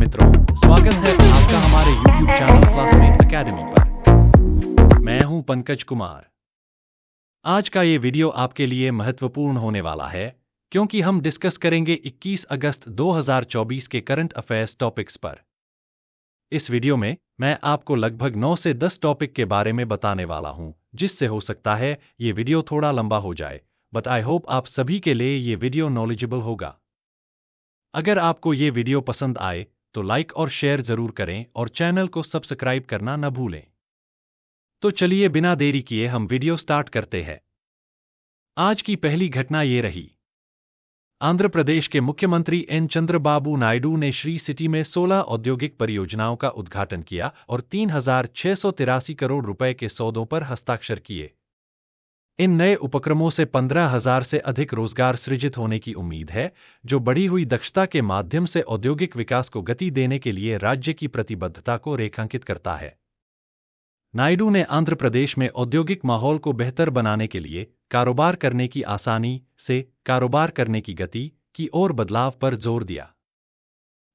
मित्रों, स्वागत है आपका हमारे YouTube चैनल क्लासमेट एकेडमी पर। मैं हूं पंकज कुमार। आज का ये वीडियो आपके लिए महत्वपूर्ण होने वाला है क्योंकि हम डिस्कस करेंगे 21 अगस्त 2024 के करंट अफेयर्स टॉपिक्स पर। इस वीडियो में मैं आपको लगभग 9 से 10 टॉपिक के बारे में बताने वाला हूं, जिससे हो सकता है ये वीडियो थोड़ा लंबा हो जाए, बट आई होप आप सभी के लिए ये वीडियो नॉलेजेबल होगा। अगर आपको ये वीडियो पसंद आए तो लाइक और शेयर जरूर करें और चैनल को सब्सक्राइब करना न भूलें। तो चलिए बिना देरी किए हम वीडियो स्टार्ट करते हैं। आज की पहली घटना ये रही। आंध्र प्रदेश के मुख्यमंत्री एन चंद्रबाबू नायडू ने श्री सिटी में 16 औद्योगिक परियोजनाओं का उद्घाटन किया और 3,683 करोड़ रुपए के सौदों पर हस्ताक्षर किए। इन नए उपक्रमों से 15,000 से अधिक रोजगार सृजित होने की उम्मीद है, जो बढ़ी हुई दक्षता के माध्यम से औद्योगिक विकास को गति देने के लिए राज्य की प्रतिबद्धता को रेखांकित करता है। नायडू ने आंध्र प्रदेश में औद्योगिक माहौल को बेहतर बनाने के लिए कारोबार करने की आसानी से कारोबार करने की गति की ओर बदलाव पर जोर दिया।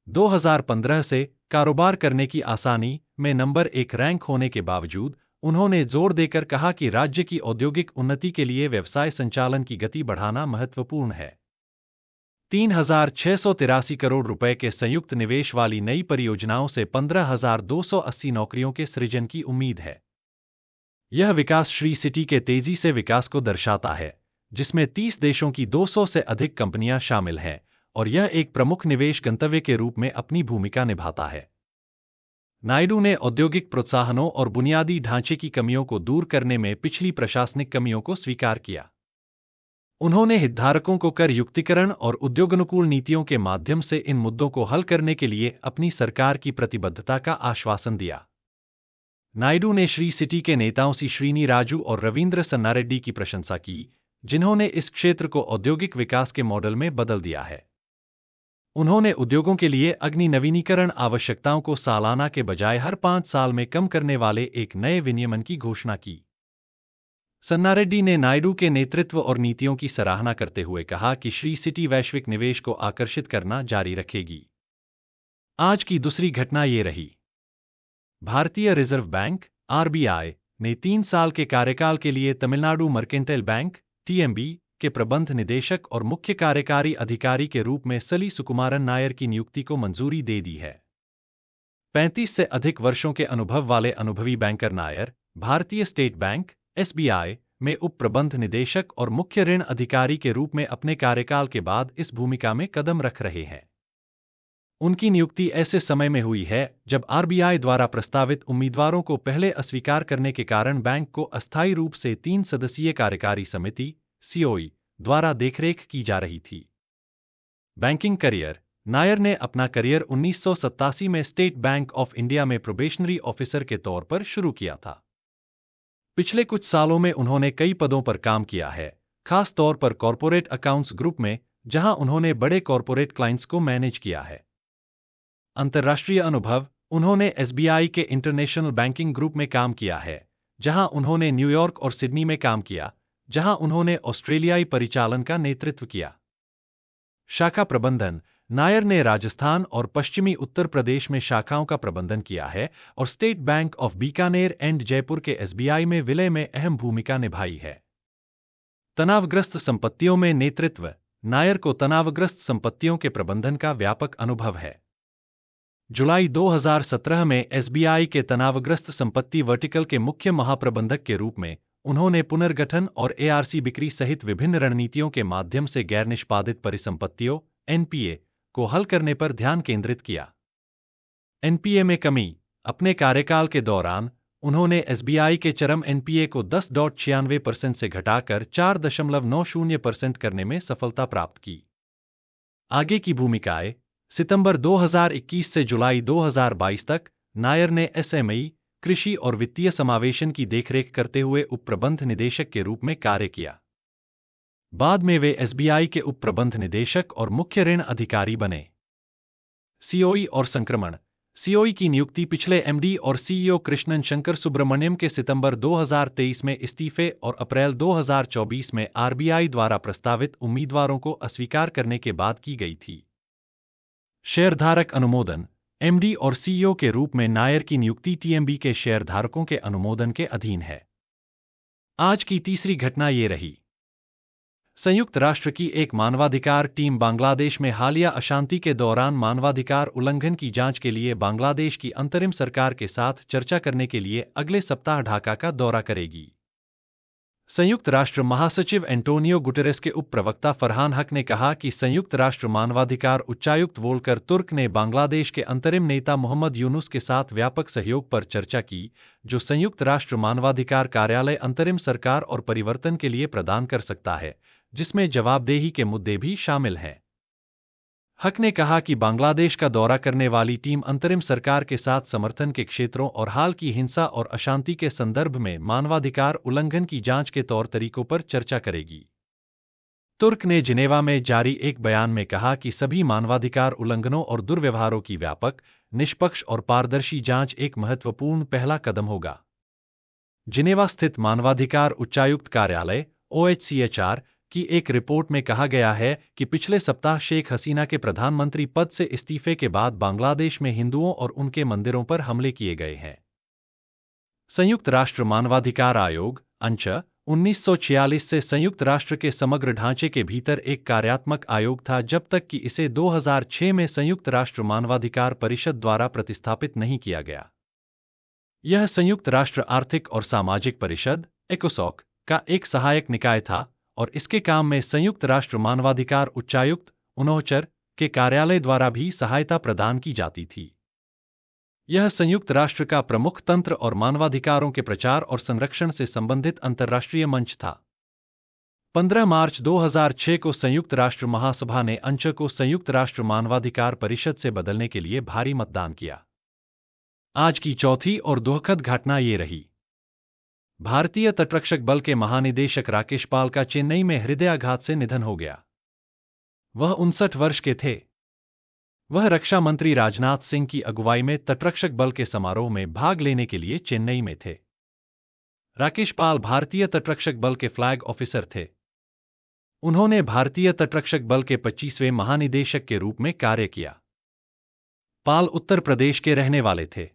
2015 से कारोबार करने की आसानी में नंबर 1 रैंक होने के बावजूद उन्होंने जोर देकर कहा कि राज्य की औद्योगिक उन्नति के लिए व्यवसाय संचालन की गति बढ़ाना महत्वपूर्ण है। 3,683 करोड़ रुपए के संयुक्त निवेश वाली नई परियोजनाओं से 15,280 नौकरियों के सृजन की उम्मीद है। यह विकास श्री सिटी के तेजी से विकास को दर्शाता है, जिसमें 30 देशों की 200 से अधिक कंपनियां शामिल हैं, और यह एक प्रमुख निवेश गंतव्य के रूप में अपनी भूमिका निभाता है। नायडू ने औद्योगिक प्रोत्साहनों और बुनियादी ढांचे की कमियों को दूर करने में पिछली प्रशासनिक कमियों को स्वीकार किया। उन्होंने हितधारकों को कर युक्तिकरण और उद्योगानुकूल नीतियों के माध्यम से इन मुद्दों को हल करने के लिए अपनी सरकार की प्रतिबद्धता का आश्वासन दिया। नायडू ने श्री सिटी के नेताओं श्रीनी राजू और रविंद्र सन्नारेड्डी की प्रशंसा की, जिन्होंने इस क्षेत्र को औद्योगिक विकास के मॉडल में बदल दिया है। उन्होंने उद्योगों के लिए अग्नि नवीनीकरण आवश्यकताओं को सालाना के बजाय हर 5 साल में कम करने वाले एक नए विनियमन की घोषणा की। सन्नारेड्डी ने नायडू के नेतृत्व और नीतियों की सराहना करते हुए कहा कि श्री सिटी वैश्विक निवेश को आकर्षित करना जारी रखेगी। आज की दूसरी घटना ये रही। भारतीय रिजर्व बैंक (आरबीआई) ने 3 साल के कार्यकाल के लिए तमिलनाडु मर्केंटाइल बैंक (टीएमबी) के प्रबंध निदेशक और मुख्य कार्यकारी अधिकारी के रूप में सली सुकुमारन नायर की नियुक्ति को मंजूरी दे दी है। 35 से अधिक वर्षों के अनुभव वाले अनुभवी बैंकर नायर भारतीय स्टेट बैंक (एसबीआई) में उप प्रबंध निदेशक और मुख्य ऋण अधिकारी के रूप में अपने कार्यकाल के बाद इस भूमिका में कदम रख रहे हैं। उनकी नियुक्ति ऐसे समय में हुई है जब आरबीआई द्वारा प्रस्तावित उम्मीदवारों को पहले अस्वीकार करने के कारण बैंक को अस्थायी रूप से 3 सदस्यीय कार्यकारी समिति (सीओई) द्वारा देखरेख की जा रही थी। बैंकिंग करियर: नायर ने अपना करियर 1987 में स्टेट बैंक ऑफ इंडिया में प्रोबेशनरी ऑफिसर के तौर पर शुरू किया था। पिछले कुछ सालों में उन्होंने कई पदों पर काम किया है, खास तौर पर कॉर्पोरेट अकाउंट्स ग्रुप में, जहां उन्होंने बड़े कॉर्पोरेट क्लाइंट्स को मैनेज किया है। अंतर्राष्ट्रीय अनुभव: उन्होंने एसबीआई के इंटरनेशनल बैंकिंग ग्रुप में काम किया है, जहां उन्होंने न्यूयॉर्क और सिडनी में काम किया, जहां उन्होंने ऑस्ट्रेलियाई परिचालन का नेतृत्व किया। शाखा प्रबंधन: नायर ने राजस्थान और पश्चिमी उत्तर प्रदेश में शाखाओं का प्रबंधन किया है और state bank of Bikaner and Jaipur के एसबीआई में विलय में अहम भूमिका निभाई है। तनावग्रस्त संपत्तियों में नेतृत्व: नायर को तनावग्रस्त संपत्तियों के प्रबंधन का व्यापक अनुभव है। जुलाई 2017 में एसबीआई के तनावग्रस्त संपत्ति वर्टिकल के मुख्य महाप्रबंधक के रूप में उन्होंने पुनर्गठन और एआरसी बिक्री सहित विभिन्न रणनीतियों के माध्यम से गैर निष्पादित परिसंपत्तियों (एनपीए) को हल करने पर ध्यान केंद्रित किया। एनपीए में कमी: अपने कार्यकाल के दौरान उन्होंने एसबीआई के चरम एनपीए को 10.96% से घटाकर 4.90% करने में सफलता प्राप्त की। आगे की भूमिकाएं: सितंबर 2021 से जुलाई 2022 तक नायर ने एसएमई, कृषि और वित्तीय समावेशन की देखरेख करते हुए उप प्रबंध निदेशक के रूप में कार्य किया। बाद में वे एसबीआई के उप प्रबंध निदेशक और मुख्य ऋण अधिकारी बने। सीओई और संक्रमण: सीओई की नियुक्ति पिछले एमडी और सीईओ कृष्णन शंकर सुब्रमण्यम के सितंबर 2023 में इस्तीफे और अप्रैल 2024 में आरबीआई द्वारा प्रस्तावित उम्मीदवारों को अस्वीकार करने के बाद की गई थी। शेयरधारक अनुमोदन: एमडी और सीईओ के रूप में नायर की नियुक्ति टीएमबी के शेयरधारकों के अनुमोदन के अधीन है। आज की तीसरी घटना ये रही। संयुक्त राष्ट्र की एक मानवाधिकार टीम बांग्लादेश में हालिया अशांति के दौरान मानवाधिकार उल्लंघन की जांच के लिए बांग्लादेश की अंतरिम सरकार के साथ चर्चा करने के लिए अगले सप्ताह ढाका का दौरा करेगी। संयुक्त राष्ट्र महासचिव एंटोनियो गुटेरेस के उप प्रवक्ता फरहान हक ने कहा कि संयुक्त राष्ट्र मानवाधिकार उच्चायुक्त वोल्कर तुर्क ने बांग्लादेश के अंतरिम नेता मोहम्मद यूनुस के साथ व्यापक सहयोग पर चर्चा की, जो संयुक्त राष्ट्र मानवाधिकार कार्यालय अंतरिम सरकार और परिवर्तन के लिए प्रदान कर सकता है, जिसमें जवाबदेही के मुद्दे भी शामिल हैं। हक ने कहा कि बांग्लादेश का दौरा करने वाली टीम अंतरिम सरकार के साथ समर्थन के क्षेत्रों और हाल की हिंसा और अशांति के संदर्भ में मानवाधिकार उल्लंघन की जांच के तौर तरीकों पर चर्चा करेगी। तुर्क ने जिनेवा में जारी एक बयान में कहा कि सभी मानवाधिकार उल्लंघनों और दुर्व्यवहारों की व्यापक, निष्पक्ष और पारदर्शी जांच एक महत्वपूर्ण पहला कदम होगा। जिनेवा स्थित मानवाधिकार उच्चायुक्त कार्यालय OHCHR की एक रिपोर्ट में कहा गया है कि पिछले सप्ताह शेख हसीना के प्रधानमंत्री पद से इस्तीफे के बाद बांग्लादेश में हिंदुओं और उनके मंदिरों पर हमले किए गए हैं। संयुक्त राष्ट्र मानवाधिकार आयोग अंच 1946 से संयुक्त राष्ट्र के समग्र ढांचे के भीतर एक कार्यात्मक आयोग था, जब तक कि इसे 2006 में संयुक्त राष्ट्र मानवाधिकार परिषद द्वारा प्रतिस्थापित नहीं किया गया। यह संयुक्त राष्ट्र आर्थिक और सामाजिक परिषद ECOSOC का एक सहायक निकाय था और इसके काम में संयुक्त राष्ट्र मानवाधिकार उच्चायुक्त UNOHCR के कार्यालय द्वारा भी सहायता प्रदान की जाती थी। यह संयुक्त राष्ट्र का प्रमुख तंत्र और मानवाधिकारों के प्रचार और संरक्षण से संबंधित अंतर्राष्ट्रीय मंच था। 15 मार्च 2006 को संयुक्त राष्ट्र महासभा ने अंच को संयुक्त राष्ट्र मानवाधिकार परिषद से बदलने के लिए भारी मतदान किया। आज की चौथी और दुखद घटना ये रही। भारतीय तटरक्षक बल के महानिदेशक राकेश पाल का चेन्नई में हृदयाघात से निधन हो गया। वह 59 वर्ष के थे। वह रक्षा मंत्री राजनाथ सिंह की अगुवाई में तटरक्षक बल के समारोह में भाग लेने के लिए चेन्नई में थे। राकेश पाल भारतीय तटरक्षक बल के फ्लैग ऑफिसर थे। उन्होंने भारतीय तटरक्षक बल के 25वें महानिदेशक के रूप में कार्य किया। पाल उत्तर प्रदेश के रहने वाले थे।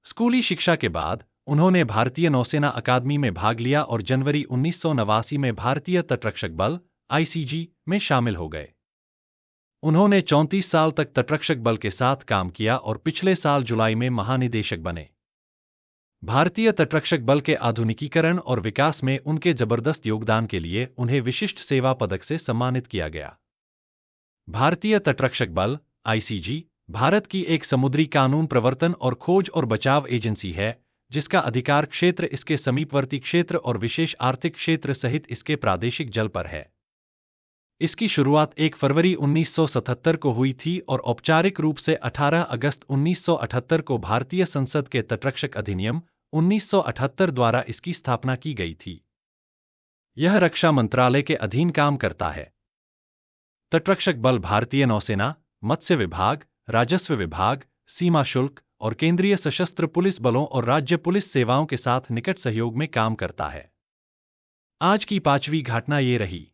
स्कूली शिक्षा के बाद उन्होंने भारतीय नौसेना अकादमी में भाग लिया और जनवरी 1989 में भारतीय तटरक्षक बल ICG में शामिल हो गए। उन्होंने 34 साल तक तटरक्षक बल के साथ काम किया और पिछले साल जुलाई में महानिदेशक बने। भारतीय तटरक्षक बल के आधुनिकीकरण और विकास में उनके जबरदस्त योगदान के लिए उन्हें विशिष्ट सेवा पदक से सम्मानित किया गया। भारतीय तटरक्षक बल ICG भारत की एक समुद्री कानून प्रवर्तन और खोज और बचाव एजेंसी है, जिसका अधिकार क्षेत्र इसके समीपवर्ती क्षेत्र और विशेष आर्थिक क्षेत्र सहित इसके प्रादेशिक जल पर है। इसकी शुरुआत 1 फरवरी 1977 को हुई थी और औपचारिक रूप से 18 अगस्त 1978 को भारतीय संसद के तटरक्षक अधिनियम 1978 द्वारा इसकी स्थापना की गई थी। यह रक्षा मंत्रालय के अधीन काम करता है। तटरक्षक बल भारतीय नौसेना, मत्स्य विभाग, राजस्व विभाग, सीमा शुल्क और केंद्रीय सशस्त्र पुलिस बलों और राज्य पुलिस सेवाओं के साथ निकट सहयोग में काम करता है। आज की पांचवी घटना ये रही।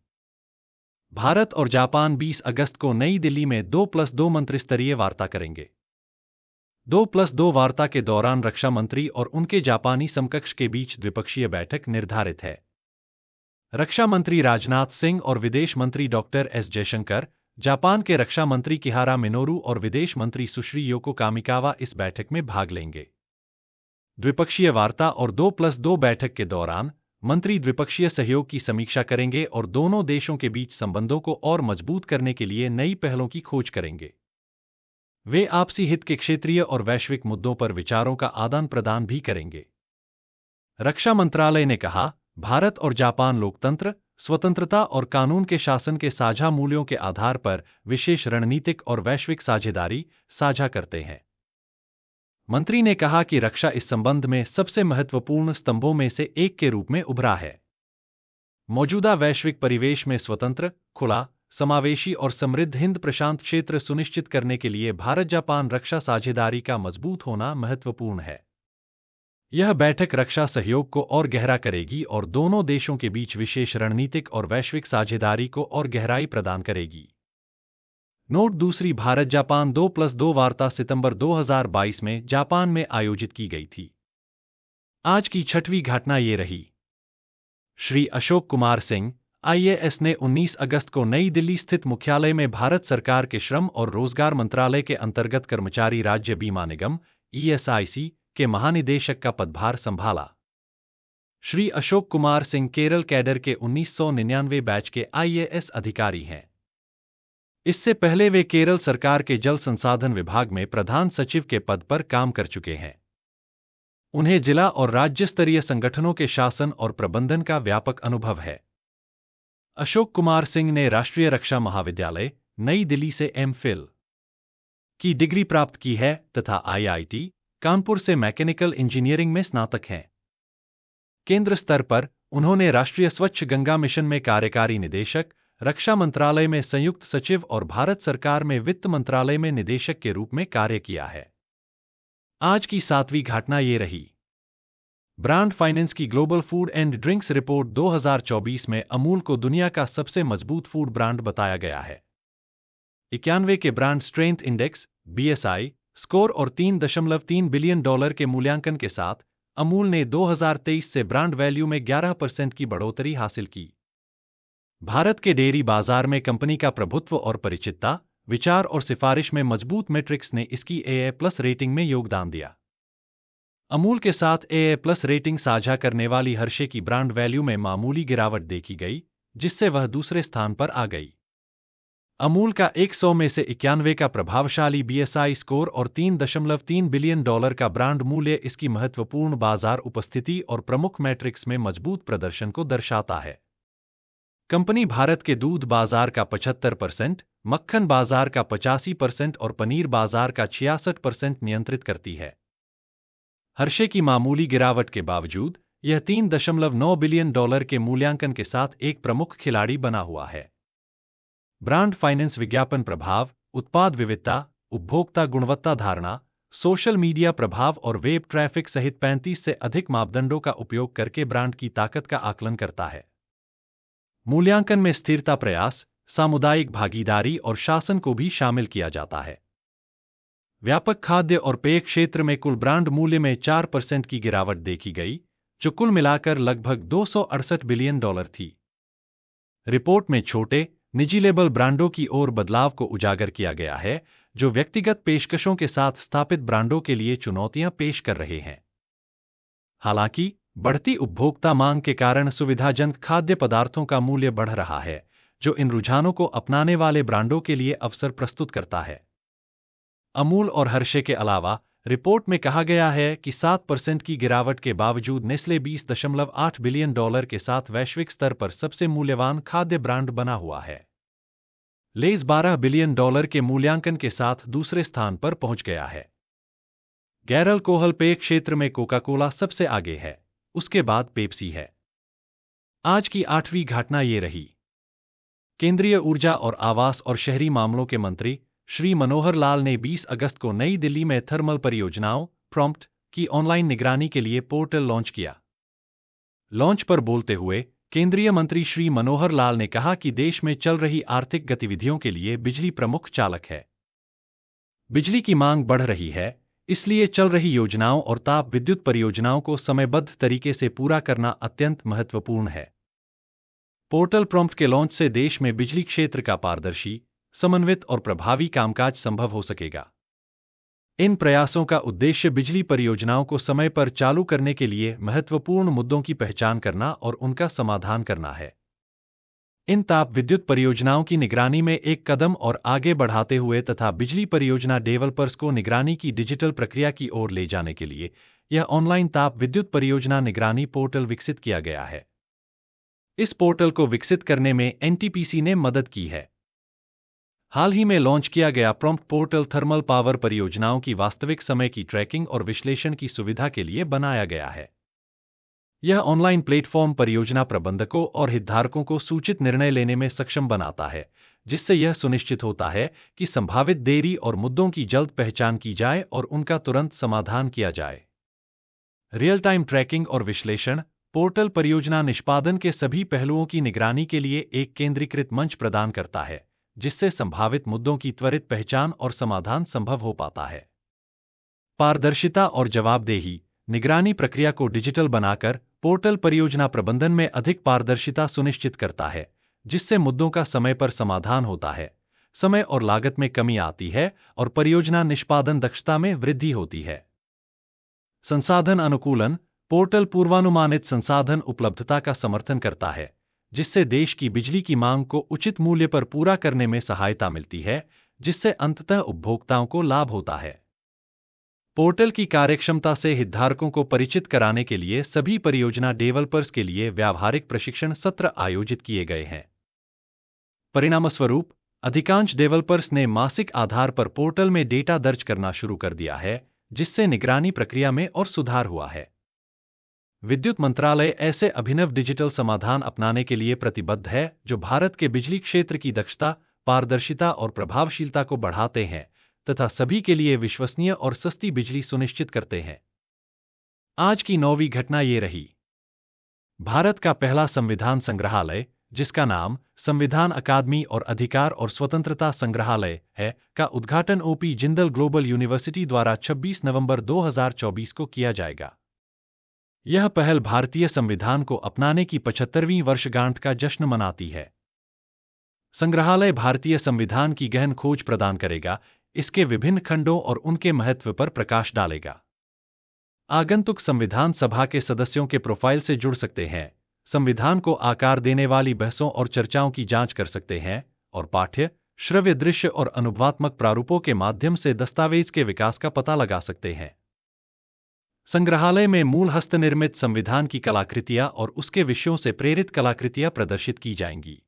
भारत और जापान 20 अगस्त को नई दिल्ली में 2+2 मंत्रिस्तरीय वार्ता करेंगे। 2+2 वार्ता के दौरान रक्षा मंत्री और उनके जापानी समकक्ष के बीच द्विपक्षीय बैठक निर्धारित है। रक्षा मंत्री राजनाथ सिंह और विदेश मंत्री डॉक्टर S जयशंकर, जापान के रक्षा मंत्री किहारा मिनोरू और विदेश मंत्री सुश्री योको कामिकावा इस बैठक में भाग लेंगे। द्विपक्षीय वार्ता और 2+2 बैठक के दौरान मंत्री द्विपक्षीय सहयोग की समीक्षा करेंगे और दोनों देशों के बीच संबंधों को और मजबूत करने के लिए नई पहलों की खोज करेंगे। वे आपसी हित के क्षेत्रीय और वैश्विक मुद्दों पर विचारों का आदान प्रदान भी करेंगे। रक्षा मंत्रालय ने कहा, भारत और जापान लोकतंत्र, स्वतंत्रता और कानून के शासन के साझा मूल्यों के आधार पर विशेष रणनीतिक और वैश्विक साझेदारी साझा करते हैं। मंत्री ने कहा कि रक्षा इस संबंध में सबसे महत्वपूर्ण स्तंभों में से एक के रूप में उभरा है। मौजूदा वैश्विक परिवेश में स्वतंत्र, खुला, समावेशी और समृद्ध हिंद प्रशांत क्षेत्र सुनिश्चित करने के लिए भारत जापान रक्षा साझेदारी का मजबूत होना महत्वपूर्ण है। यह बैठक रक्षा सहयोग को और गहरा करेगी और दोनों देशों के बीच विशेष रणनीतिक और वैश्विक साझेदारी को और गहराई प्रदान करेगी। नोट दूसरी भारत जापान 2+2 वार्ता सितंबर 2022 में जापान में आयोजित की गई थी। आज की छठवीं घटना ये रही। श्री अशोक कुमार सिंह आईएएस ने 19 अगस्त को नई दिल्ली स्थित मुख्यालय में भारत सरकार के श्रम और रोजगार मंत्रालय के अंतर्गत कर्मचारी राज्य बीमा निगम ईएसआईसी के महानिदेशक का पदभार संभाला। श्री अशोक कुमार सिंह केरल कैडर के 1999 बैच के आईएएस अधिकारी हैं। इससे पहले वे केरल सरकार के जल संसाधन विभाग में प्रधान सचिव के पद पर काम कर चुके हैं। उन्हें जिला और राज्य स्तरीय संगठनों के शासन और प्रबंधन का व्यापक अनुभव है। अशोक कुमार सिंह ने राष्ट्रीय रक्षा महाविद्यालय नई दिल्ली से एमफिल की डिग्री प्राप्त की है तथा आईआईटी कानपुर से मैकेनिकल इंजीनियरिंग में स्नातक हैं। केंद्र स्तर पर उन्होंने राष्ट्रीय स्वच्छ गंगा मिशन में कार्यकारी निदेशक, रक्षा मंत्रालय में संयुक्त सचिव और भारत सरकार में वित्त मंत्रालय में निदेशक के रूप में कार्य किया है। आज की सातवीं घटना ये रही। ब्रांड फाइनेंस की global food and drinks report 2024 में अमूल को दुनिया का सबसे मजबूत फूड ब्रांड बताया गया है। 91 के brand strength index BSI score और $3.3 बिलियन के मूल्यांकन के साथ अमूल ने 2023 से ब्रांड वैल्यू में 11% की बढ़ोतरी हासिल की। भारत के डेयरी बाजार में कंपनी का प्रभुत्व और परिचितता, विचार और सिफारिश में मजबूत मैट्रिक्स ने इसकी AA+ रेटिंग में योगदान दिया। अमूल के साथ AA+ रेटिंग साझा करने वाली हर्षे की ब्रांड वैल्यू में मामूली गिरावट देखी गई, जिससे वह दूसरे स्थान पर आ गई। अमूल का 100 में से 91 का प्रभावशाली BSI स्कोर और $3.3 बिलियन का ब्रांड मूल्य इसकी महत्वपूर्ण बाजार उपस्थिति और प्रमुख मैट्रिक्स में मजबूत प्रदर्शन को दर्शाता है। कंपनी भारत के दूध बाजार का 75%, मक्खन बाजार का 85% और पनीर बाजार का 66% नियंत्रित करती है। हर्षे की मामूली गिरावट के बावजूद यह $3.9 बिलियन के मूल्यांकन के साथ एक प्रमुख खिलाड़ी बना हुआ है। ब्रांड फाइनेंस विज्ञापन प्रभाव, उत्पाद विविधता, उपभोक्ता गुणवत्ता धारणा, सोशल मीडिया प्रभाव और वेब ट्रैफिक सहित 35 से अधिक मापदंडों का उपयोग करके ब्रांड की ताकत का आकलन करता है। मूल्यांकन में स्थिरता प्रयास, सामुदायिक भागीदारी और शासन को भी शामिल किया जाता है। व्यापक खाद्य और पेय क्षेत्र में कुल ब्रांड मूल्य में 4% की गिरावट देखी गई, जो कुल मिलाकर लगभग $268 बिलियन थी। रिपोर्ट में छोटे, निजी लेबल ब्रांडों की ओर बदलाव को उजागर किया गया है, जो व्यक्तिगत पेशकशों के साथ स्थापित ब्रांडों के लिए चुनौतियां पेश कर रहे हैं। हालांकि, बढ़ती उपभोक्ता मांग के कारण सुविधाजनक खाद्य पदार्थों का मूल्य बढ़ रहा है, जो इन रुझानों को अपनाने वाले ब्रांडों के लिए अवसर प्रस्तुत करता है। अमूल और हर्षे के अलावा, रिपोर्ट में कहा गया है कि 7% की गिरावट के बावजूद नेस्ले $20.8 बिलियन के साथ वैश्विक स्तर पर सबसे मूल्यवान खाद्य ब्रांड बना हुआ है। लेज $12 बिलियन के मूल्यांकन के साथ दूसरे स्थान पर पहुंच गया है। गैर अल्कोहल पेय क्षेत्र में कोका कोला सबसे आगे है, उसके बाद पेप्सी है। आज की आठवीं घटना ये रही। केंद्रीय ऊर्जा और आवास और शहरी मामलों के मंत्री श्री मनोहर लाल ने 20 अगस्त को नई दिल्ली में थर्मल परियोजनाओं प्रॉम्प्ट की ऑनलाइन निगरानी के लिए पोर्टल लॉन्च किया। लॉन्च पर बोलते हुए केंद्रीय मंत्री श्री मनोहर लाल ने कहा कि देश में चल रही आर्थिक गतिविधियों के लिए बिजली प्रमुख चालक है। बिजली की मांग बढ़ रही है, इसलिए चल रही योजनाओं और ताप विद्युत परियोजनाओं को समयबद्ध तरीके से पूरा करना अत्यंत महत्वपूर्ण है। पोर्टल प्रॉम्प्ट के लॉन्च से देश में बिजली क्षेत्र का पारदर्शी, समन्वित और प्रभावी कामकाज संभव हो सकेगा। इन प्रयासों का उद्देश्य बिजली परियोजनाओं को समय पर चालू करने के लिए महत्वपूर्ण मुद्दों की पहचान करना और उनका समाधान करना है। इन ताप विद्युत परियोजनाओं की निगरानी में एक कदम और आगे बढ़ाते हुए तथा बिजली परियोजना डेवलपर्स को निगरानी की डिजिटल प्रक्रिया की ओर ले जाने के लिए यह ऑनलाइन ताप विद्युत परियोजना निगरानी पोर्टल विकसित किया गया है। इस पोर्टल को विकसित करने में NTPC ने मदद की है। हाल ही में लॉन्च किया गया प्रॉम्प्ट पोर्टल थर्मल पावर परियोजनाओं की वास्तविक समय की ट्रैकिंग और विश्लेषण की सुविधा के लिए बनाया गया है। यह ऑनलाइन प्लेटफॉर्म परियोजना प्रबंधकों और हितधारकों को सूचित निर्णय लेने में सक्षम बनाता है, जिससे यह सुनिश्चित होता है कि संभावित देरी और मुद्दों की जल्द पहचान की जाए और उनका तुरंत समाधान किया जाए। रियल टाइम ट्रैकिंग और विश्लेषण पोर्टल परियोजना निष्पादन के सभी पहलुओं की निगरानी के लिए एक केंद्रीकृत मंच प्रदान करता है, जिससे संभावित मुद्दों की त्वरित पहचान और समाधान संभव हो पाता है। पारदर्शिता और जवाबदेही। निगरानी प्रक्रिया को डिजिटल बनाकर पोर्टल परियोजना प्रबंधन में अधिक पारदर्शिता सुनिश्चित करता है, जिससे मुद्दों का समय पर समाधान होता है, समय और लागत में कमी आती है और परियोजना निष्पादन दक्षता में वृद्धि होती है। संसाधन अनुकूलन। पोर्टल पूर्वानुमानित संसाधन उपलब्धता का समर्थन करता है, जिससे देश की बिजली की मांग को उचित मूल्य पर पूरा करने में सहायता मिलती है, जिससे अंततः उपभोक्ताओं को लाभ होता है। पोर्टल की कार्यक्षमता से हितधारकों को परिचित कराने के लिए सभी परियोजना डेवलपर्स के लिए व्यावहारिक प्रशिक्षण सत्र आयोजित किए गए हैं। परिणामस्वरूप अधिकांश डेवलपर्स ने मासिक आधार पर पोर्टल में डेटा दर्ज करना शुरू कर दिया है, जिससे निगरानी प्रक्रिया में और सुधार हुआ है। विद्युत मंत्रालय ऐसे अभिनव डिजिटल समाधान अपनाने के लिए प्रतिबद्ध है जो भारत के बिजली क्षेत्र की दक्षता, पारदर्शिता और प्रभावशीलता को बढ़ाते हैं तथा सभी के लिए विश्वसनीय और सस्ती बिजली सुनिश्चित करते हैं। आज की 9वीं घटना ये रही। भारत का पहला संविधान संग्रहालय, जिसका नाम संविधान अकादमी और अधिकार और स्वतंत्रता संग्रहालय है, का उद्घाटन ओपी जिंदल ग्लोबल यूनिवर्सिटी द्वारा 26 नवंबर 2024 को किया जाएगा। यह पहल भारतीय संविधान को अपनाने की 75वीं वर्षगांठ का जश्न मनाती है। संग्रहालय भारतीय संविधान की गहन खोज प्रदान करेगा, इसके विभिन्न खंडों और उनके महत्व पर प्रकाश डालेगा। आगंतुक संविधान सभा के सदस्यों के प्रोफाइल से जुड़ सकते हैं, संविधान को आकार देने वाली बहसों और चर्चाओं की जांच कर सकते हैं और पाठ्य, श्रव्य, दृश्य और अनुभवात्मक प्रारूपों के माध्यम से दस्तावेज के विकास का पता लगा सकते हैं। संग्रहालय में मूल हस्तनिर्मित संविधान की कलाकृतियां और उसके विषयों से प्रेरित कलाकृतियां प्रदर्शित की जाएंगी।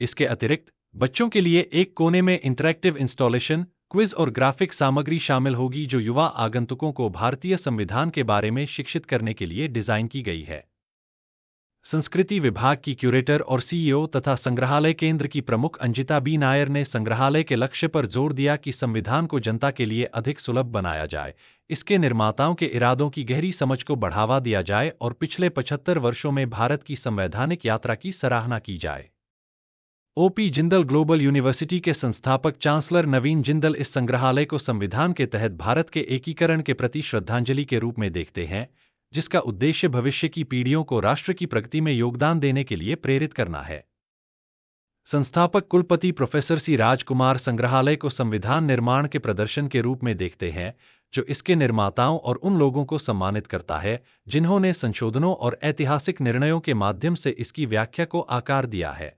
इसके अतिरिक्त बच्चों के लिए एक कोने में इंटरैक्टिव इंस्टॉलेशन, क्विज और ग्राफिक सामग्री शामिल होगी जो युवा आगंतुकों को भारतीय संविधान के बारे में शिक्षित करने के लिए डिजाइन की गई है। संस्कृति विभाग की क्यूरेटर और सीईओ तथा संग्रहालय केंद्र की प्रमुख अंजिता बी नायर ने संग्रहालय के लक्ष्य पर जोर दिया कि संविधान को जनता के लिए अधिक सुलभ बनाया जाए, इसके निर्माताओं के इरादों की गहरी समझ को बढ़ावा दिया जाए और पिछले 75 वर्षों में भारत की संवैधानिक यात्रा की सराहना की जाए। ओपी जिंदल ग्लोबल यूनिवर्सिटी के संस्थापक चांसलर नवीन जिंदल इस संग्रहालय को संविधान के तहत भारत के एकीकरण के प्रति श्रद्धांजलि के रूप में देखते हैं, जिसका उद्देश्य भविष्य की पीढ़ियों को राष्ट्र की प्रगति में योगदान देने के लिए प्रेरित करना है। संस्थापक कुलपति प्रोफेसर सी राजकुमार संग्रहालय को संविधान निर्माण के प्रदर्शन के रूप में देखते हैं, जो इसके निर्माताओं और उन लोगों को सम्मानित करता है जिन्होंने संशोधनों और ऐतिहासिक निर्णयों के माध्यम से इसकी व्याख्या को आकार दिया है।